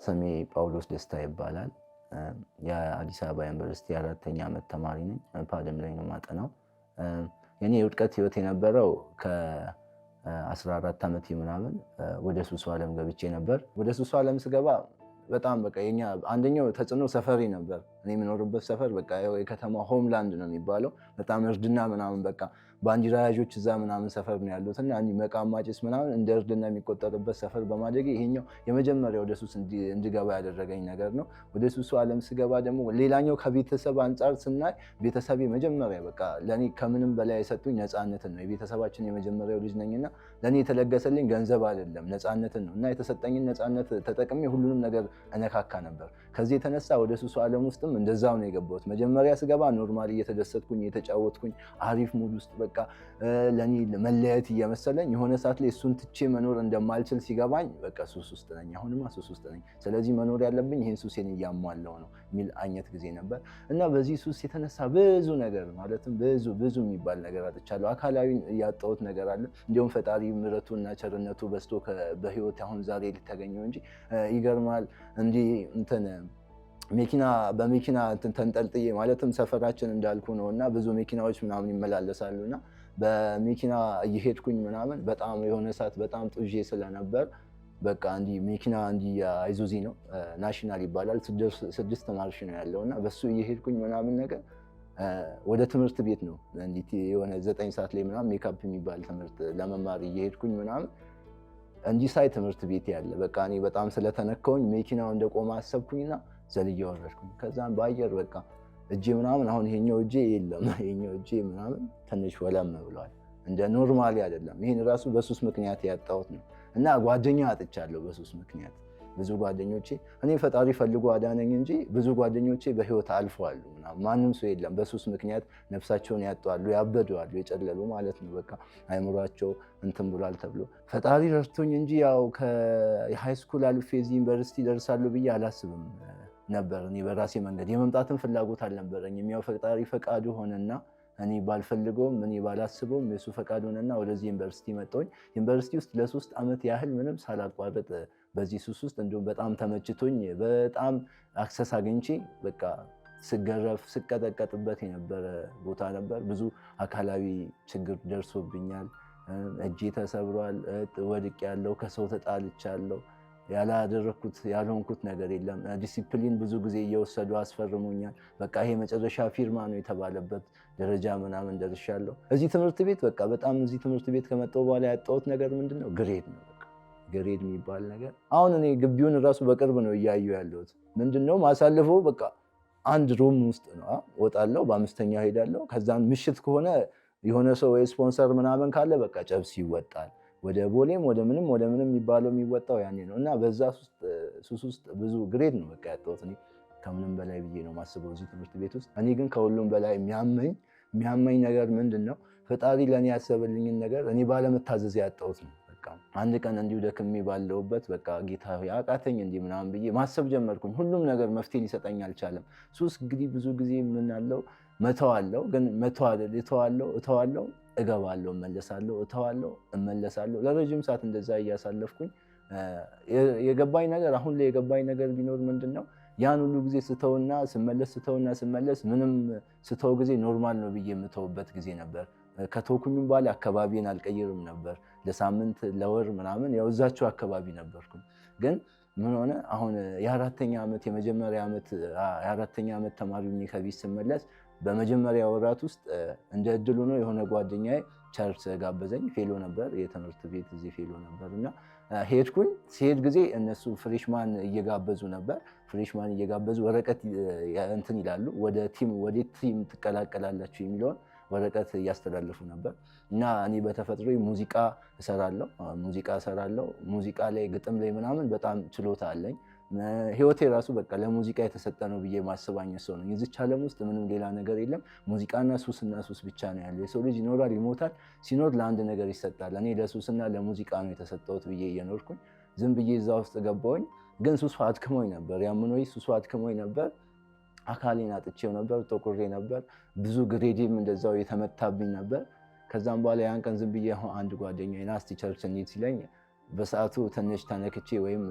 ስሜ ጳውሎስ ደስታ ይባላል። የአዲስ አበባ ዩኒቨርሲቲ አራተኛ ዓመት ተማሪ ነኝ። ፓደም ላይ ነው የማጠናው። የኔ የውድቀት ህይወት የነበረው ከ14 ዓመት ምናምን ወደ ሱሱ ዓለም ገብቼ ነበር። ወደ ሱሱ ዓለም ስገባ በጣም በቃ የኛ አንደኛው ተጽዕኖ ሰፈሪ ነበር። እኔ የምኖርበት ሰፈር በቃ የከተማ ሆምላንድ ነው የሚባለው። በጣም እርድና ምናምን በቃ ባንዲራ ያዦች እዛ ምናምን ሰፈር ነው ያሉት እና መቃም ማጨስ ምናምን እንደ እርድና የሚቆጠርበት ሰፈር በማደጌ ይሄኛው የመጀመሪያ ወደ ሱስ እንድገባ ያደረገኝ ነገር ነው። ወደ ሱሱ ዓለም ስገባ ደግሞ ሌላኛው ከቤተሰብ አንጻር ስናይ ቤተሰብ መጀመሪያ በቃ ለእኔ ከምንም በላይ የሰጡኝ ነፃነትን ነው። የቤተሰባችን የመጀመሪያው ልጅ ነኝና ለእኔ የተለገሰልኝ ገንዘብ አይደለም ነፃነትን ነው እና የተሰጠኝን ነፃነት ተጠቅሜ ሁሉንም ነገር እነካካ ነበር። ከዚህ የተነሳ ወደ ሱሱ ዓለም ውስጥም እንደዛው ነው የገባሁት። መጀመሪያ ስገባ ኖርማሊ እየተደሰትኩኝ እየተጫወትኩኝ አሪፍ ሙድ ውስጥ በቃ ለኔ መለያየት እየመሰለኝ የሆነ ሰዓት ላይ እሱን ትቼ መኖር እንደማልችል ሲገባኝ በቃ ሱስ ውስጥ ነኝ፣ አሁንማ ሱስ ውስጥ ነኝ፣ ስለዚህ መኖር ያለብኝ ይህን ሱሴን እያሟላው ነው የሚል አይነት ጊዜ ነበር እና በዚህ ሱስ የተነሳ ብዙ ነገር ማለትም ብዙ የሚባል ነገር አጥቻለሁ። አካላዊ ያጣሁት ነገር አለ። እንዲሁም ፈጣሪ ምሕረቱና ቸርነቱ በስቶ በህይወት አሁን ዛሬ ልታገኘው እንጂ ይገርማል። እንዲህ እንትን በመኪና ተንጠልጥዬ ማለትም ሰፈራችን እንዳልኩ ነው እና ብዙ መኪናዎች ምናምን ይመላለሳሉ እና በመኪና እየሄድኩኝ ምናምን በጣም የሆነ ሰዓት በጣም ጥዤ ስለነበር በቃ መኪና አይዙዚ ነው ናሽናል ይባላል 6 ማርሽ ነው ያለው እና በሱ እየሄድኩኝ ምናምን ነገር ወደ ትምህርት ቤት ነው የሆነ 9 ሰዓት ላይ ምናምን ሜካፕ የሚባል ትምህርት ለመማር እየሄድኩኝ ምናምን እንዲህ ሳይ ትምህርት ቤት ያለ በቃ እኔ በጣም ስለተነካውኝ መኪናው እንደቆመ አሰብኩኝና ዘልዬ ወረድኩኝ። ከዛም በአየር በቃ እጄ ምናምን አሁን ይሄኛው እጄ የለም፣ ይሄኛው እጄ ምናምን ትንሽ ወለም ብሏል። እንደ ኖርማሊ አይደለም። ይሄን ራሱ በሱስ ምክንያት ያጣሁት ነው እና ጓደኛ አጥቻለሁ በሱስ ምክንያት። ብዙ ጓደኞቼ እኔ ፈጣሪ ፈልጎ አዳነኝ እንጂ ብዙ ጓደኞቼ በህይወት አልፈዋል። ማንም ሰው የለም በሱስ ምክንያት ነፍሳቸውን ያጧሉ፣ ያበደዋሉ፣ የጨለሉ ማለት ነው። በቃ አይምሯቸው እንትን ብሏል ተብሎ ፈጣሪ ረድቶኝ እንጂ ያው ከሃይስኩል አልፌ እዚህ ዩኒቨርሲቲ ደርሳለሁ ብዬ አላስብም ነበር። እኔ በራሴ መንገድ የመምጣትን ፍላጎት አልነበረኝም። ያው ፈጣሪ ፈቃዱ ሆነና እኔ ባልፈልገውም እኔ ባላስበውም የሱ ፈቃድ ሆነና ወደዚህ ዩኒቨርሲቲ መጣሁኝ። ዩኒቨርሲቲ ውስጥ ለ3 ዓመት ያህል ምንም ሳላቋርጥ በዚህ ሱስ ውስጥ እንዲሁም በጣም ተመችቶኝ በጣም አክሰስ አግኝቼ በቃ ስገረፍ ስቀጠቀጥበት የነበረ ቦታ ነበር። ብዙ አካላዊ ችግር ደርሶብኛል። እጄ ተሰብሯል፣ ወድቄያለሁ፣ ከሰው ተጣልቻለሁ። ያላደረኩት ያልሆንኩት ነገር የለም። ዲሲፕሊን ብዙ ጊዜ እየወሰዱ አስፈርሙኛል። በቃ ይሄ መጨረሻ ፊርማ ነው የተባለበት ደረጃ ምናምን ደርሻለሁ። እዚህ ትምህርት ቤት በቃ በጣም እዚህ ትምህርት ቤት ከመጣሁ በኋላ ያጣሁት ነገር ምንድነው? ግሬድ ነው። በቃ ግሬድ የሚባል ነገር አሁን እኔ ግቢውን እራሱ በቅርብ ነው እያየሁ ያለሁት። ምንድነው ማሳልፈው በቃ አንድ ሩም ውስጥ ነው ወጣለሁ፣ በ5ኛ ሄዳለሁ። ከዛም ምሽት ከሆነ የሆነ ሰው ወይ ስፖንሰር ምናምን ካለ በቃ ጨብስ ይወጣል። ወደ ቦሌም ወደ ምንም የሚባለው የሚወጣው ያኔ ነው እና በዛ ሱስ ውስጥ ብዙ ግሬድ ነው በቃ ያጣሁት እኔ ከምንም በላይ ብዬ ነው ማስበው እዚህ ትምህርት ቤት ውስጥ። እኔ ግን ከሁሉም በላይ የሚያመኝ ነገር ምንድነው? ፈጣሪ ለእኔ ያሰበልኝን ነገር እኔ ባለመታዘዝ ያጣሁት ነው። በቃ አንድ ቀን እንዲሁ ደክሜ ባለሁበት በቃ ጌታ አቃተኝ እንዲህ ምናምን ብዬ ማሰብ ጀመርኩኝ። ሁሉም ነገር መፍትሄ ሊሰጠኝ አልቻለም። ሱስ እንግዲህ ብዙ ጊዜ የምናለው መተዋለው፣ ግን እተዋለው፣ እገባለሁ፣ እመለሳለሁ፣ እተዋለሁ፣ እመለሳለሁ። ለረጅም ሰዓት እንደዛ እያሳለፍኩኝ የገባኝ ነገር አሁን ላይ የገባኝ ነገር ቢኖር ምንድነው? ያን ሁሉ ጊዜ ስተውና ስመለስ ምንም ስተው ጊዜ ኖርማል ነው ብዬ የምተውበት ጊዜ ነበር። ከተውኩኝም በኋላ አካባቢን አልቀይርም ነበር። ለሳምንት ለወር ምናምን ያው እዛቸው አካባቢ ነበርኩኝ። ግን ምን ሆነ አሁን የአራተኛ ዓመት ተማሪ ሆኜ ከቤት ስመለስ በመጀመሪያ ወራት ውስጥ እንደ እድል ሆኖ የሆነ ጓደኛዬ ቸርች ጋበዘኝ። ፌሎ ነበር የትምህርት ቤት እዚህ ፌሎ ነበር እና ሄድኩኝ። ሲሄድ ጊዜ እነሱ ፍሬሽማን እየጋበዙ ነበር። ፍሬሽማን እየጋበዙ ወረቀት እንትን ይላሉ፣ ወደ ቲም ትቀላቀላላችሁ የሚለውን ወረቀት እያስተላለፉ ነበር እና እኔ በተፈጥሮ ሙዚቃ እሰራለሁ። ሙዚቃ ላይ ግጥም ላይ ምናምን በጣም ችሎታ አለኝ። ህይወቴ ራሱ በቃ ለሙዚቃ የተሰጠ ነው ብዬ ማስባኝ ሰው ነኝ። እዚች ዓለም ውስጥ ምንም ሌላ ነገር የለም። ሙዚቃና ሱስ ብቻ ነው ያለው። የሰው ልጅ ይኖራል፣ ይሞታል። ሲኖር ለአንድ ነገር ይሰጣል። እኔ ለሱስና ለሙዚቃ ነው የተሰጠሁት ብዬ እየኖርኩኝ ዝም ብዬ እዛ ውስጥ ገባሁኝ። ግን ሱሱ አድክሞኝ ነበር። ያምኖይ ሱሱ አድክሞኝ ነበር። አካሌን አጥቼው ነበር፣ ጠቁሬ ነበር። ብዙ ግሬዴም እንደዛው የተመታብኝ ነበር። ከዛም በኋላ ያን ቀን ዝም ብዬ አንድ ጓደኛዬ ና እስቲ ቸርች እንሂድ ሲለኝ በሰዓቱ ትንሽ ተነክቼ ወይም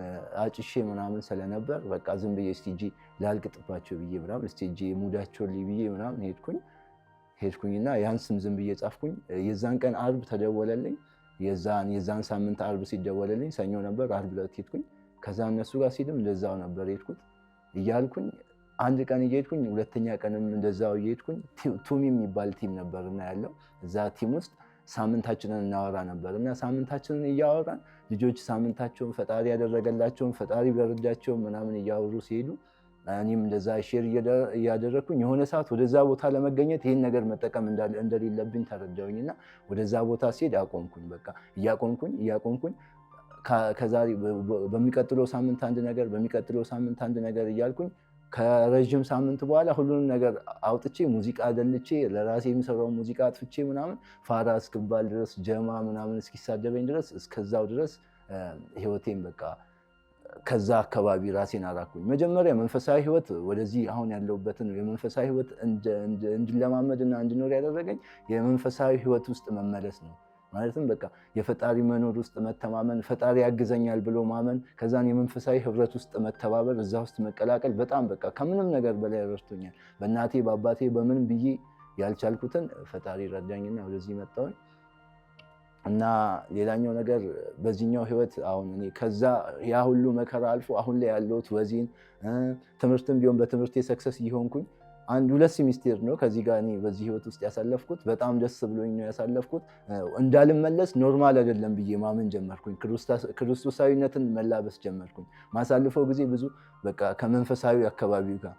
አጭሼ ምናምን ስለነበር በቃ ዝም ብዬ እስቲ እጂ ላልቅጥባቸው ብዬ ምናምን እስቲ እጂ ሙዳቸውን ብዬ ምናምን ሄድኩኝና ያን ስም ዝም ብዬ ጻፍኩኝ። የዛን ቀን አርብ ተደወለልኝ። የዛን ሳምንት አርብ ሲደወለልኝ ሰኞ ነበር፣ አርብ ዕለት ሄድኩኝ። ከዛ እነሱ ጋር ሲድም እንደዛው ነበር ሄድኩት እያልኩኝ አንድ ቀን እየሄድኩኝ ሁለተኛ ቀንም እንደዛው እየሄድኩኝ ቱሚ የሚባል ቲም ነበርና ያለው እዛ ቲም ውስጥ ሳምንታችንን እናወራ ነበር እና ሳምንታችንን እያወራን ልጆች ሳምንታቸውን ፈጣሪ ያደረገላቸውን ፈጣሪ በረዳቸውን ምናምን እያወሩ ሲሄዱ እኔም እንደዛ ሼር እያደረግኩኝ የሆነ ሰዓት ወደዛ ቦታ ለመገኘት ይህን ነገር መጠቀም እንደሌለብኝ ተረዳሁኝና ወደዛ ቦታ ሲሄድ አቆምኩኝ። በቃ እያቆምኩኝ ከዛሬ በሚቀጥለው ሳምንት አንድ ነገር በሚቀጥለው ሳምንት አንድ ነገር እያልኩኝ ከረዥም ሳምንት በኋላ ሁሉንም ነገር አውጥቼ ሙዚቃ ደልቼ ለራሴ የሚሰራው ሙዚቃ አጥፍቼ ምናምን ፋራ እስክባል ድረስ ጀማ ምናምን እስኪሳደበኝ ድረስ እስከዛው ድረስ ህይወቴን በቃ ከዛ አካባቢ ራሴን አራኩኝ። መጀመሪያ መንፈሳዊ ህይወት ወደዚህ አሁን ያለሁበትን የመንፈሳዊ ህይወት እንድለማመድና እንድኖር ያደረገኝ የመንፈሳዊ ህይወት ውስጥ መመለስ ነው። ማለትም በቃ የፈጣሪ መኖር ውስጥ መተማመን፣ ፈጣሪ ያግዘኛል ብሎ ማመን፣ ከዛን የመንፈሳዊ ህብረት ውስጥ መተባበር፣ እዛ ውስጥ መቀላቀል በጣም በቃ ከምንም ነገር በላይ ረድቶኛል። በእናቴ በአባቴ በምን ብዬ ያልቻልኩትን ፈጣሪ ረዳኝና ወደዚህ መጣሁኝ። እና ሌላኛው ነገር በዚህኛው ህይወት አሁን እኔ ከዛ ያ ሁሉ መከራ አልፎ አሁን ላይ ያለሁት ወዚን ትምህርትም ቢሆን በትምህርቴ ሰክሰስ እየሆንኩኝ አንድ 2 ሴሚስተር ነው ከዚህ ጋር እኔ በዚህ ህይወት ውስጥ ያሳለፍኩት። በጣም ደስ ብሎኝ ነው ያሳለፍኩት። እንዳልመለስ ኖርማል አይደለም ብዬ ማመን ጀመርኩኝ። ክርስቶሳዊነትን መላበስ ጀመርኩኝ። ማሳልፈው ጊዜ ብዙ በቃ ከመንፈሳዊ አካባቢው ጋር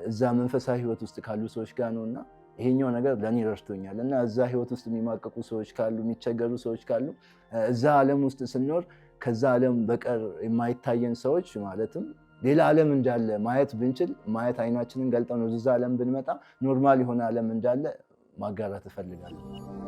እዛ መንፈሳዊ ህይወት ውስጥ ካሉ ሰዎች ጋር ነውና ይሄኛው ነገር ለኔ ረድቶኛል። እና እዛ ህይወት ውስጥ የሚማቀቁ ሰዎች ካሉ፣ የሚቸገሩ ሰዎች ካሉ እዛ ዓለም ውስጥ ስንኖር ከዛ ዓለም በቀር የማይታየን ሰዎች ማለትም ሌላ ዓለም እንዳለ ማየት ብንችል ማየት አይናችንን ገልጠን ወደዛ ዓለም ብንመጣ ኖርማል የሆነ ዓለም እንዳለ ማጋራት እፈልጋለሁ።